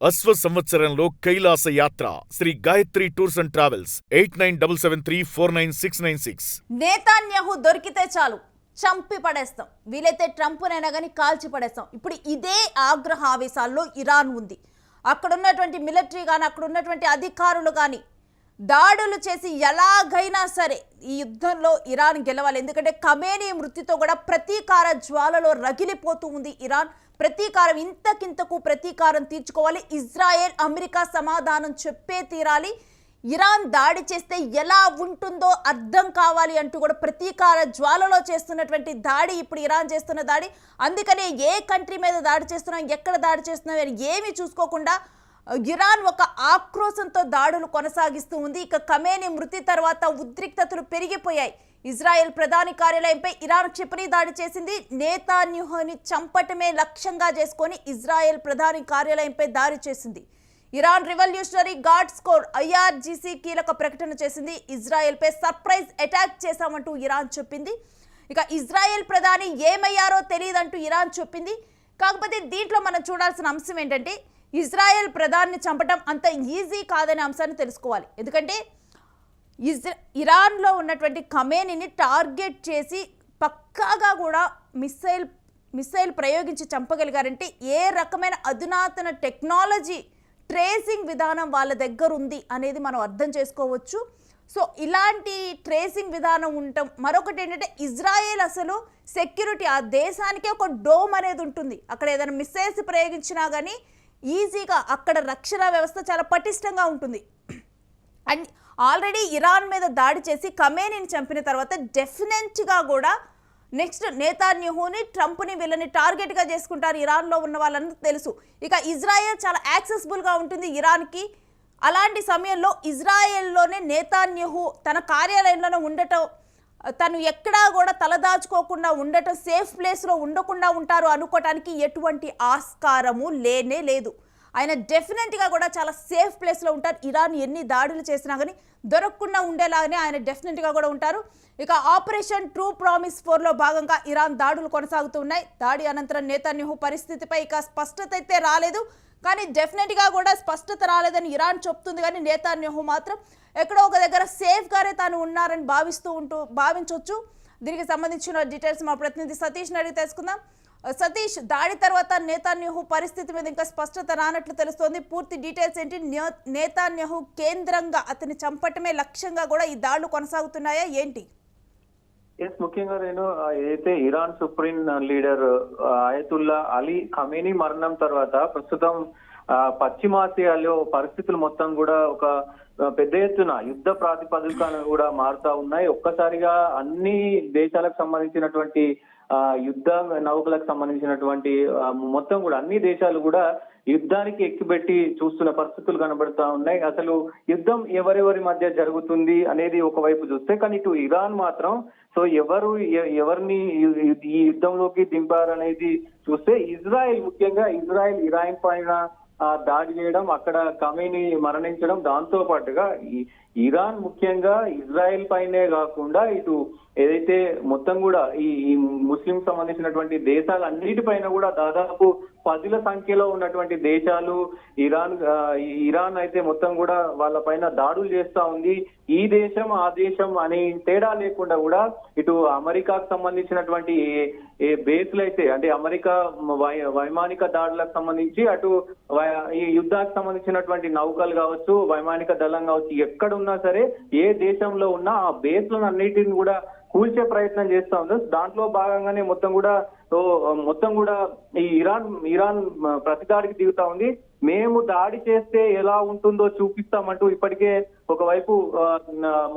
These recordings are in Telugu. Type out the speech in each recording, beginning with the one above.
అశ్వ సంవత్సరంలో కైలాస యాత్ర Sri Gayatri tours and travels 8977349696. Netanyahu దొరికితే చాలు చంపి పడేస్తాం, వీలైతే ట్రంప్నైనా కానీ కాల్చి పడేస్తాం. ఇప్పుడు ఇదే ఆగ్రహ ఆవేశాల్లో ఇరాన్ ఉంది. అక్కడ ఉన్నటువంటి మిలిటరీ కానీ అక్కడ ఉన్నటువంటి అధికారులు కానీ దాడులు చేసి ఎలాగైనా సరే ఈ యుద్ధంలో ఇరాన్ గెలవాలి. ఎందుకంటే ఖమేనీ మృతితో కూడా ప్రతీకార జ్వాలలో రగిలిపోతూ ఉంది ఇరాన్. ప్రతీకారం ఇంతకింతకు ప్రతీకారం తీర్చుకోవాలి. ఇజ్రాయెల్ అమెరికా సమాధానం చెప్పే తీరాలి. ఇరాన్ దాడి చేస్తే ఎలా ఉంటుందో అర్థం కావాలి అంటూ కూడా ప్రతీకార జ్వాలలో చేస్తున్నటువంటి దాడి ఇప్పుడు ఇరాన్ చేస్తున్న దాడి. అందుకనే ఏ కంట్రీ మీద దాడి చేస్తున్నాం, ఎక్కడ దాడి చేస్తున్నాం అని ఏమీ చూసుకోకుండా ఇరాన్ ఒక ఆక్రోశంతో దాడులు కొనసాగిస్తూ ఉంది. ఇక ఖమేనీ మృతి తర్వాత ఉద్రిక్తతలు పెరిగిపోయాయి. ఇజ్రాయెల్ ప్రధాని కార్యాలయంపై ఇరాన్ క్షిపణి దాడి చేసింది. నేతాన్యాహుని చంపటమే లక్ష్యంగా చేసుకొని ఇజ్రాయెల్ ప్రధాని కార్యాలయంపై దాడి చేసింది. Iran revolutionary guards core IRGC కీలక ప్రకటన చేసింది. ఇజ్రాయెల్పై సర్ప్రైజ్ అటాక్ చేశామంటూ ఇరాన్ చెప్పింది. ఇక ఇజ్రాయెల్ ప్రధాని ఏమయ్యారో తెలియదంటూ ఇరాన్ చెప్పింది. కాకపోతే దీంట్లో మనం చూడాల్సిన అంశం ఏంటంటే ఇజ్రాయెల్ ప్రధాని చంపటం అంత ఈజీ కాదనే అంశాన్ని తెలుసుకోవాలి. ఎందుకంటే ఇరాన్లో ఉన్నటువంటి ఖమేనీని టార్గెట్ చేసి పక్కాగా కూడా మిసైల్ ప్రయోగించి చంపగలిగారంటే ఏ రకమైన అధునాతన టెక్నాలజీ ట్రేసింగ్ విధానం వాళ్ళ దగ్గర ఉంది అనేది మనం అర్థం చేసుకోవచ్చు. సో ఇలాంటి ట్రేసింగ్ విధానం ఉండటం. మరొకటి ఏంటంటే ఇజ్రాయెల్ అసలు సెక్యూరిటీ, ఆ దేశానికే ఒక డోమ్ అనేది ఉంటుంది. అక్కడ ఏదైనా మిసైల్స్ ప్రయోగించినా కానీ ఈజీగా అక్కడ రక్షణ వ్యవస్థ చాలా పటిష్టంగా ఉంటుంది. అండ్ ఆల్రెడీ ఇరాన్ మీద దాడి చేసి ఖమేనీని చంపిన తర్వాత డెఫినెట్గా కూడా నెక్స్ట్ నేతాన్యాహుని, ట్రంప్ని, వీళ్ళని టార్గెట్గా చేసుకుంటారు ఇరాన్లో ఉన్న వాళ్ళని తెలుసు. ఇక ఇజ్రాయెల్ చాలా యాక్సెసిబుల్గా ఉంటుంది ఇరాన్కి. అలాంటి సమయంలో ఇజ్రాయెల్లోనే నేతాన్యాహు తన కార్యాలయంలోనే ఉండటం, తను ఎక్కడా కూడా తలదాచుకోకుండా ఉండటం, సేఫ్ ప్లేస్లో ఉండకుండా ఉంటారు అనుకోవటానికి ఎటువంటి ఆస్కారము లేనే లేదు. ఆయన డెఫినెట్గా కూడా చాలా సేఫ్ ప్లేస్లో ఉంటారు. ఇరాన్ ఎన్ని దాడులు చేసినా కానీ దొరకకుండా ఉండేలాగానే ఆయన డెఫినెట్గా కూడా ఉంటారు. ఇక ఆపరేషన్ ట్రూ ప్రామిస్ 4లో భాగంగా ఇరాన్ దాడులు కొనసాగుతున్నాయి. దాడి అనంతరం నేతాన్యాహు పరిస్థితిపై ఇక స్పష్టత అయితే రాలేదు. కానీ డెఫినెట్గా కూడా స్పష్టత రాలేదని ఇరాన్ చెప్తుంది. కానీ నేతాన్యాహు మాత్రం ఎక్కడో ఒక దగ్గర సేఫ్గానే తాను ఉన్నారని భావించవచ్చు. దీనికి సంబంధించిన డీటెయిల్స్ మా ప్రతినిధి సతీష్ అడిగి తెలుసుకుందాం. సతీష్, దాడి తర్వాత నేతాన్యాహు పరిస్థితి మీద ఇంకా స్పష్టత రానట్లు తెలుస్తోంది. పూర్తి డీటెయిల్స్ ఏంటి? నేతాన్యాహు కేంద్రంగా అతన్ని చంపటమే లక్ష్యంగా కూడా ఈ దాడులు కొనసాగుతున్నాయా ఏంటి? ముఖ్యంగా నేను ఏదైతే Iran supreme leader ఆయతుల్లా Ali Khamenei మరణం తర్వాత ప్రస్తుతం పశ్చిమాసియాలో పరిస్థితులు మొత్తం కూడా ఒక పెద్ద ఎత్తున యుద్ధ ప్రాతిపదికన కూడా మారుతా ఉన్నాయి. ఒక్కసారిగా అన్ని దేశాలకు సంబంధించినటువంటి యుద్ధ నౌకలకు సంబంధించినటువంటి మొత్తం కూడా అన్ని దేశాలు కూడా యుద్ధానికి ఎక్కిపెట్టి చూస్తున్న పరిస్థితులు కనబడతా ఉన్నాయి. అసలు యుద్ధం ఎవరెవరి మధ్య జరుగుతుంది అనేది ఒకవైపు చూస్తే, కానీ ఇటు ఇరాన్ మాత్రం సో ఎవరిని ఈ యుద్ధంలోకి దింపారనేది చూస్తే ముఖ్యంగా ఇరాన్ పైన దాడి చేయడం, అక్కడ ఖమేనీ మరణించడం, దాంతో పాటుగా ఇరాన్ ముఖ్యంగా ఇజ్రాయెల్ పైనే కాకుండా ఇటు ఏదైతే మొత్తం కూడా ఈ ముస్లిం సంబంధించినటువంటి దేశాలన్నిటిపైన కూడా దాదాపు 10ల సంఖ్యలో ఉన్నటువంటి దేశాలు ఇరాన్ అయితే మొత్తం కూడా వాళ్ళ పైన దాడులు చేస్తా ఉంది. ఈ దేశం ఆ దేశం అని తేడా లేకుండా కూడా ఇటు అమెరికాకు సంబంధించినటువంటి ఏ బేస్లు అయితే అంటే అమెరికా వైమానిక దాడులకు సంబంధించి అటు ఈ యుద్ధానికి సంబంధించినటువంటి నౌకలు కావచ్చు, వైమానిక దళం కావచ్చు, ఎక్కడున్నా సరే ఏ దేశంలో ఉన్నా ఆ బేస్లను అన్నిటిని కూడా కూల్చే ప్రయత్నం చేస్తా ఉంది. దాంట్లో భాగంగానే మొత్తం కూడా ఈ ఇరాన్ ప్రతిదాడికి దిగుతా ఉంది. మేము దాడి చేస్తే ఎలా ఉంటుందో చూపిస్తామంటూ ఇప్పటికే ఒకవైపు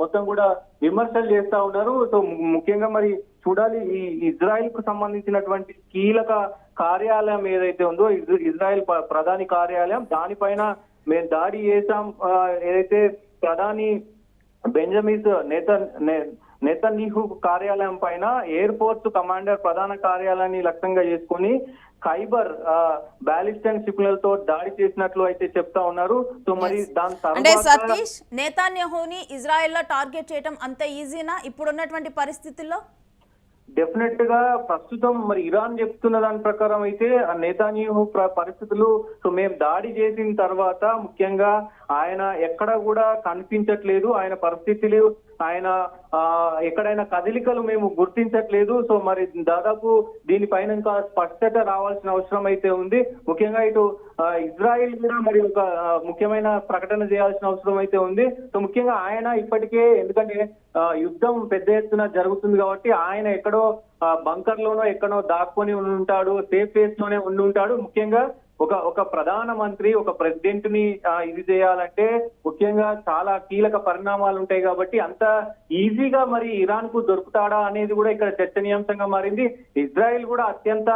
మొత్తం కూడా విమర్శలు చేస్తా ఉన్నారు. సో ముఖ్యంగా మరి చూడాలి, ఈ ఇజ్రాయెల్ కు సంబంధించినటువంటి కీలక కార్యాలయం ఏదైతే ఉందో ఇజ్రాయెల్ ప్రధాని కార్యాలయం, దానిపైన మేము దాడి చేశాం. ఏదైతే ప్రధాని బెంజమిన్ నెతన్యాహు కార్యాలయం పైన ఎయిర్ ఫోర్స్ కమాండర్ ప్రధాన కార్యాలయాన్ని లక్ష్యంగా చేసుకుని ఖైబర్ బ్యాలిస్టిక్ క్షిపణులతో దాడి చేసినట్లు అయితే చెప్తా ఉన్నారు. సో మరి దాని తర్వాత సతీష్, నేతాన్యాహుని ఇజ్రాయెల్లో టార్గెట్ చేయడం అంత ఈజీనా ఇప్పుడున్నటువంటి పరిస్థితుల్లో? డెఫినెట్ గా ప్రస్తుతం మరి ఇరాన్ చెప్తున్న దాని ప్రకారం అయితే ఆ నేతాన్యాహు పరిస్థితులు సో మేము దాడి చేసిన తర్వాత ముఖ్యంగా ఆయన ఎక్కడ కూడా కనిపించట్లేదు, ఆయన పరిస్థితులు ఆయన ఎక్కడైనా కదలికలు మేము గుర్తించట్లేదు. సో మరి దాదాపు దీనిపైన ఇంకా స్పష్టత రావాల్సిన అవసరం అయితే ఉంది. ముఖ్యంగా ఇటు ఇజ్రాయిల్ కూడా మరి ఒక ముఖ్యమైన ప్రకటన చేయాల్సిన అవసరం అయితే ఉంది. సో ముఖ్యంగా ఆయన ఇప్పటికే ఎందుకంటే యుద్ధం పెద్ద ఎత్తున జరుగుతుంది కాబట్టి ఆయన ఎక్కడో బంకర్ లోనో ఎక్కడో దాక్కొని ఉంటాడు, సేఫ్ ప్లేస్ లోనే ఉండి ఉంటాడు. ముఖ్యంగా ఒక ప్రధానమంత్రి ఒక ప్రెసిడెంట్ ని ఇది చేయాలంటే ముఖ్యంగా చాలా కీలక పరిణామాలు ఉంటాయి కాబట్టి అంత ఈజీగా మరి ఇరాన్ కు దొరుకుతాడా అనేది కూడా ఇక్కడ చర్చనీయాంశంగా మారింది. ఇజ్రాయెల్ కూడా అత్యంత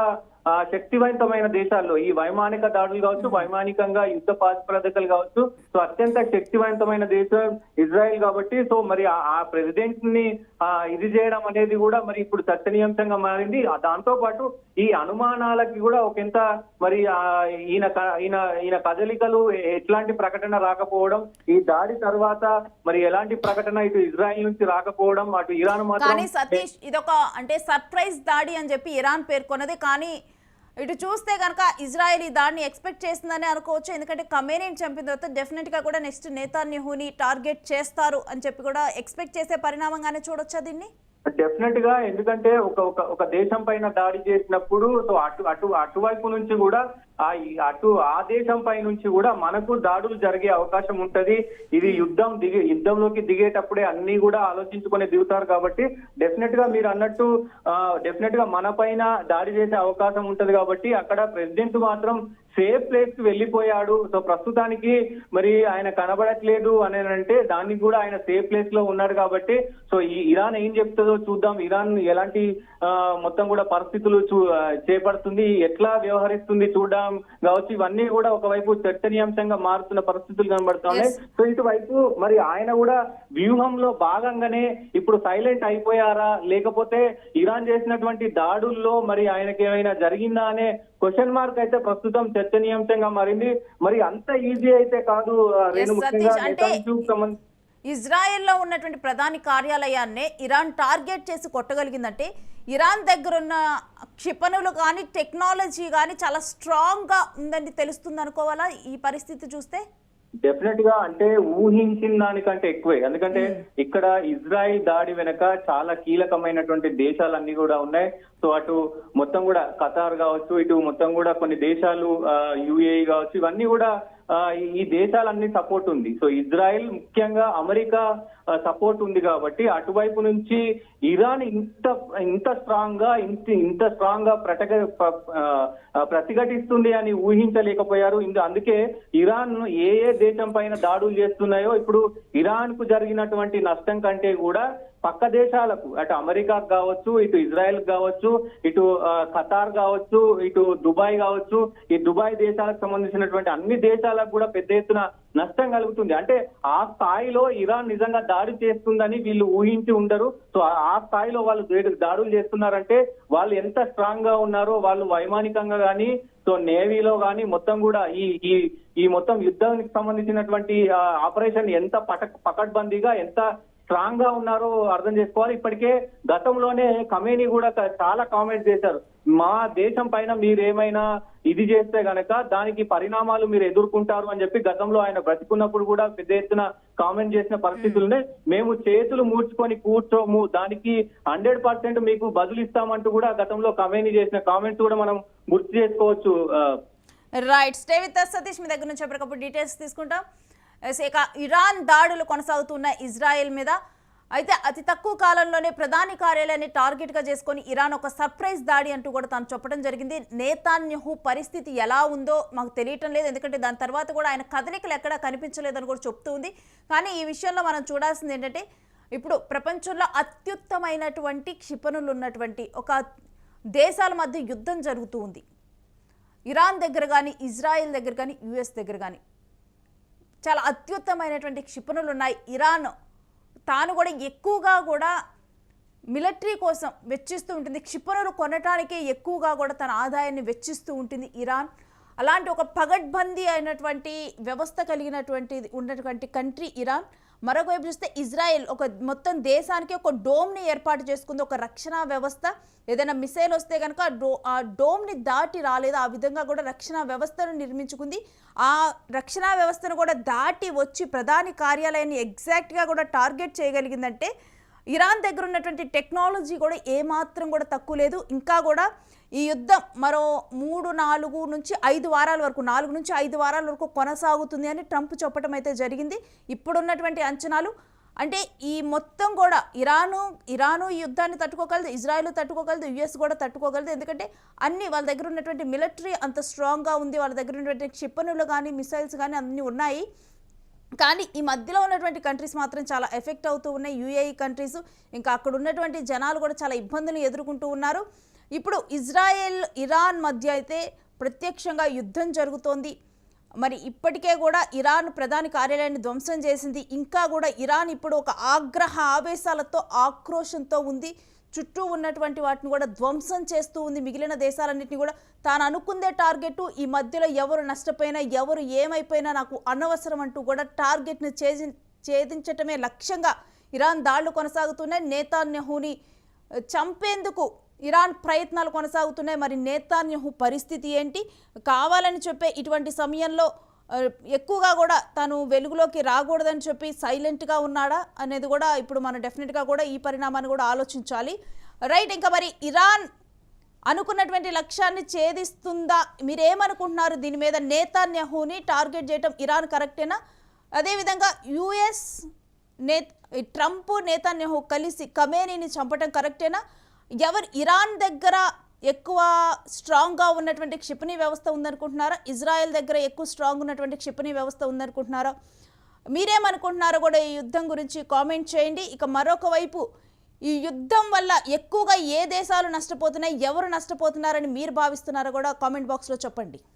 శక్తివంతమైన దేశాల్లో ఈ వైమానిక దాడులు కావచ్చు, వైమానికంగా యుద్ధ ప్రాతిపదికలు కావచ్చు, సో అత్యంత శక్తివంతమైన దేశం ఇజ్రాయెల్ కాబట్టి సో మరి ఆ ప్రెసిడెంట్ ని ఇది చేయడం అనేది కూడా మరి ఇప్పుడు చర్చనీయాంశంగా మారింది. దాంతో పాటు ఈ అనుమానాలకి కూడా ఒకంత మరి ఈయన కదలికలు ఎట్లాంటి ప్రకటన రాకపోవడం, ఈ దాడి తర్వాత మరి ఎలాంటి ప్రకటన ఇటు ఇజ్రాయెల్ నుంచి రాకపోవడం, అటు ఇరాన్ మాత్రం సతీష్ ఇదొక అంటే సర్ప్రైజ్ దాడి అని చెప్పి ఇరాన్ పేర్కొన్నది. కానీ ఇటు చూస్తే కనుక ఇజ్రాయెల్ ఈ దాడిని ఎక్స్పెక్ట్ చేస్తుందని అనుకోవచ్చు. ఎందుకంటే ఖమేనీని చంపిన తర్వాత డెఫినెట్ గా కూడా నెక్స్ట్ నేతాన్యాహుని టార్గెట్ చేస్తారు అని చెప్పి కూడా ఎక్స్పెక్ట్ చేసే పరిణామంగానే చూడొచ్చా దీన్ని? డెఫినెట్ గా ఎందుకంటే ఒక దేశం పైన దాడి చేసినప్పుడు సో అటువైపు నుంచి కూడా ఆ దేశం పై నుంచి కూడా మనకు దాడులు జరిగే అవకాశం ఉంటది. ఇది యుద్ధంలోకి దిగేటప్పుడే అన్ని కూడా ఆలోచించుకొని దిగుతారు కాబట్టి డెఫినెట్ గా మీరు అన్నట్టు డెఫినెట్ గా మన పైన దాడి చేసే అవకాశం ఉంటది కాబట్టి అక్కడ ప్రెసిడెంట్ మాత్రం సేఫ్ ప్లేస్ కి వెళ్ళిపోయాడు. సో ప్రస్తుతానికి మరి ఆయన కనబడట్లేదు అని అంటే దానికి కూడా ఆయన సేఫ్ ప్లేస్ లో ఉన్నాడు కాబట్టి సో ఈ ఇరాన్ ఏం చెప్తుందో చూద్దాం. ఇరాన్ ఎలాంటి మొత్తం కూడా పరిస్థితులు చేపడుతుంది, ఎట్లా వ్యవహరిస్తుంది చూడడం కావచ్చు, ఇవన్నీ కూడా ఒకవైపు చర్చనీయాంశంగా మారుతున్న పరిస్థితులు కనబడుతున్నాయి. సో ఇటువైపు మరి ఆయన కూడా వ్యూహంలో భాగంగానే ఇప్పుడు సైలెంట్ అయిపోయారా, లేకపోతే ఇరాన్ చేసినటువంటి దాడుల్లో మరి ఆయనకి ఏమైనా జరిగిందా అనే క్వశ్చన్ మార్క్ అయితే ప్రస్తుతం చర్చనీయాంశంగా మారింది. మరి అంత ఈజీ అయితే కాదు రేణు. ముఖ్యంగా ఇజ్రాయెల్లో ఉన్నటువంటి ప్రధాని కార్యాలయాన్నే ఇరాన్ టార్గెట్ చేసి కొట్టగలిగిందంటే ఇరాన్ దగ్గర ఉన్న క్షిపణులు కానీ టెక్నాలజీ కానీ చాలా స్ట్రాంగ్ గా ఉందని తెలుస్తుంది అనుకోవాలా ఈ పరిస్థితి చూస్తే? డెఫినెట్ గా అంటే ఊహించిన దానికంటే ఎక్కువే. ఎందుకంటే ఇక్కడ ఇజ్రాయిల్ దాడి వెనక చాలా కీలకమైనటువంటి దేశాలన్నీ కూడా ఉన్నాయి. సో అటు మొత్తం కూడా ఖతార్ కావచ్చు, ఇటు మొత్తం కూడా కొన్ని దేశాలు యుఏఈ కావచ్చు, ఇవన్నీ కూడా ఈ దేశాలన్నీ సపోర్ట్ ఉంది. సో ఇజ్రాయెల్ ముఖ్యంగా అమెరికా సపోర్ట్ ఉంది కాబట్టి అటువైపు నుంచి ఇరాన్ ఇంత స్ట్రాంగ్ గా ప్రతిఘటిస్తుంది అని ఊహించలేకపోయారు. అందుకే ఇరాన్ ఏ దేశం పైన దాడులు చేస్తున్నాయో ఇప్పుడు ఇరాన్ కు జరిగినటువంటి నష్టం కంటే కూడా పక్క దేశాలకు అటు అమెరికాకు కావచ్చు, ఇటు ఇజ్రాయెల్ కావచ్చు, ఇటు ఖతార్ కావచ్చు, ఇటు దుబాయ్ కావచ్చు, ఈ దుబాయ్ దేశాలకు సంబంధించినటువంటి అన్ని దేశాలకు కూడా పెద్ద ఎత్తున నష్టం కలుగుతుంది. అంటే ఆ స్థాయిలో ఇరాన్ నిజంగా దాడి చేస్తుందని వీళ్ళు ఊహించి ఉండరు. సో ఆ స్థాయిలో వాళ్ళు దాడులు చేస్తున్నారంటే వాళ్ళు ఎంత స్ట్రాంగ్ గా ఉన్నారో, వాళ్ళు వైమానికంగా కానీ సో నేవీలో కానీ మొత్తం కూడా ఈ మొత్తం యుద్ధానికి సంబంధించినటువంటి ఆపరేషన్ ఎంత పకడ్బందీగా ఎంత స్ట్రాంగ్ గా ఉన్నారో అర్థం చేసుకోవాలి. ఇప్పటికే గతంలోనే ఖమేనీ కూడా చాలా కామెంట్స్ చేశారు, మా దేశం పైన మీరేమైనా ఇది చేస్తే గనక దానికి పరిణామాలు మీరు ఎదుర్కొంటారు అని చెప్పి గతంలో ఆయన బ్రతికున్నప్పుడు కూడా పెద్ద ఎత్తున కామెంట్ చేసిన పరిస్థితులనే మేము చేతులు మూర్చుకొని కూర్చోము, దానికి 100% మీకు బదులు ఇస్తామంటూ కూడా గతంలో ఖమేనీ చేసిన కామెంట్స్ కూడా మనం గుర్తు చేసుకోవచ్చు. Right, stay with us Satish. మీ దగ్గర నుంచి ఎప్పటికప్పుడు డీటెయిల్స్ తీసుకుంటాం. ఇక ఇరాన్ దాడులు కొనసాగుతున్న ఇజ్రాయెల్ మీద అయితే అతి తక్కువ కాలంలోనే ప్రధాని కార్యాలయాన్ని టార్గెట్గా చేసుకొని ఇరాన్ ఒక సర్ప్రైజ్ దాడి అంటూ కూడా తాను చెప్పడం జరిగింది. నేతాన్యాహు పరిస్థితి ఎలా ఉందో మాకు తెలియటం లేదు, ఎందుకంటే దాని తర్వాత కూడా ఆయన కదలికలు ఎక్కడా కనిపించలేదని కూడా చెప్తూ ఉంది. కానీ ఈ విషయంలో మనం చూడాల్సింది ఏంటంటే ఇప్పుడు ప్రపంచంలో అత్యుత్తమైనటువంటి క్షిపణులు ఉన్నటువంటి ఒక దేశాల మధ్య యుద్ధం జరుగుతూ ఉంది. ఇరాన్ దగ్గర కానీ, ఇజ్రాయెల్ దగ్గర కానీ, యుఎస్ దగ్గర కానీ చాలా అత్యుత్తమైనటువంటి క్షిపణులు ఉన్నాయి. ఇరాన్ తాను కూడా ఎక్కువగా కూడా మిలిటరీ కోసం వెచ్చిస్తూ ఉంటుంది, క్షిపణులు కొనటానికి ఎక్కువగా కూడా తన ఆదాయాన్ని వెచ్చిస్తూ ఉంటుంది ఇరాన్. అలాంటి ఒక పగడ్బందీ అయినటువంటి వ్యవస్థ కలిగినటువంటి ఉన్నటువంటి కంట్రీ ఇరాన్. మరొక వైపు చూస్తే ఇజ్రాయెల్ ఒక మొత్తం దేశానికి ఒక డోమ్ని ఏర్పాటు చేసుకుంది, ఒక రక్షణ వ్యవస్థ. ఏదైనా మిసైల్ వస్తే కనుక ఆ డోమ్ని దాటి రాలేదు, ఆ విధంగా కూడా రక్షణ వ్యవస్థను నిర్మించుకుంది. ఆ రక్షణ వ్యవస్థను కూడా దాటి వచ్చి ప్రధాని కార్యాలయాన్ని ఎగ్జాక్ట్గా కూడా టార్గెట్ చేయగలిగిందంటే ఇరాన్ దగ్గర ఉన్నటువంటి టెక్నాలజీ కూడా ఏమాత్రం కూడా తక్కువ లేదు. ఇంకా కూడా ఈ యుద్ధం మరో 3-4 నుంచి 5 వారాల వరకు 4 నుంచి 5 వారాల వరకు కొనసాగుతుంది అని ట్రంప్ చెప్పడం అయితే జరిగింది. ఇప్పుడున్నటువంటి అంచనాలు అంటే ఈ మొత్తం కూడా ఇరాను ఈ యుద్ధాన్ని తట్టుకోగలదు, ఇజ్రాయెల్ తట్టుకోగలదు, యుఎస్ కూడా తట్టుకోగలదు. ఎందుకంటే అన్ని వాళ్ళ దగ్గర ఉన్నటువంటి మిలిటరీ అంత స్ట్రాంగ్గా ఉంది, వాళ్ళ దగ్గర ఉన్నటువంటి క్షిపణులు కానీ మిసైల్స్ కానీ అన్నీ ఉన్నాయి. కానీ ఈ మధ్యలో ఉన్నటువంటి కంట్రీస్ మాత్రం చాలా ఎఫెక్ట్ అవుతూ ఉన్నాయి. యూఏఈ కంట్రీస్, ఇంకా అక్కడ ఉన్నటువంటి జనాలు కూడా చాలా ఇబ్బందులు ఎదుర్కొంటూ ఉన్నారు. ఇప్పుడు ఇరాన్ మధ్య అయితే ప్రత్యక్షంగా యుద్ధం జరుగుతోంది. మరి ఇప్పటికే కూడా ఇరాన్ ప్రధాని కార్యాలయాన్ని ధ్వంసం చేసింది. ఇంకా కూడా ఇరాన్ ఇప్పుడు ఒక ఆవేశాలతో ఆక్రోషంతో ఉంది. చుట్టూ ఉన్నటువంటి వాటిని కూడా ధ్వంసం చేస్తూ ఉంది. మిగిలిన దేశాలన్నింటినీ కూడా తాను అనుకుందే టార్గెట్. ఈ మధ్యలో ఎవరు నష్టపోయినా ఎవరు ఏమైపోయినా నాకు అనవసరం అంటూ కూడా టార్గెట్ను ఛేదించటమే లక్ష్యంగా ఇరాన్ దాడులు కొనసాగుతున్నాయి. నేతాన్యాహుని చంపేందుకు ఇరాన్ ప్రయత్నాలు కొనసాగుతున్నాయి. మరి నేతాన్యాహు పరిస్థితి ఏంటి? కావాలని చెప్పే ఇటువంటి సమయంలో ఎక్కువగా కూడా తను వెలుగులోకి రాకూడదని చెప్పి సైలెంట్గా ఉన్నాడా అనేది కూడా ఇప్పుడు మనం డెఫినెట్గా కూడా ఈ పరిణామాన్ని కూడా ఆలోచించాలి. రైట్, ఇంకా మరి ఇరాన్ అనుకున్నటువంటి లక్ష్యాన్ని ఛేదిస్తుందా? మీరేమనుకుంటున్నారు దీని మీద? నేతాన్యాహుని టార్గెట్ చేయటం ఇరాన్ కరెక్టేనా? అదేవిధంగా యుఎస్ ట్రంప్ నేతాన్యాహు కలిసి ఖమేనీని చంపటం కరెక్టేనా? ఇరాన్ దగ్గర ఎక్కువ స్ట్రాంగ్గా ఉన్నటువంటి క్షిపణి వ్యవస్థ ఉందనుకుంటున్నారా? ఇజ్రాయెల్ దగ్గర ఎక్కువ స్ట్రాంగ్ ఉన్నటువంటి క్షిపణి వ్యవస్థ ఉందనుకుంటున్నారా? మీరేమనుకుంటున్నారో కూడా ఈ యుద్ధం గురించి కామెంట్ చేయండి. ఇక మరొక వైపు ఈ యుద్ధం వల్ల ఎక్కువగా ఏ దేశాలు నష్టపోతున్నాయి, ఎవరు నష్టపోతున్నారని మీరు భావిస్తున్నారో కూడా కామెంట్ బాక్స్లో చెప్పండి.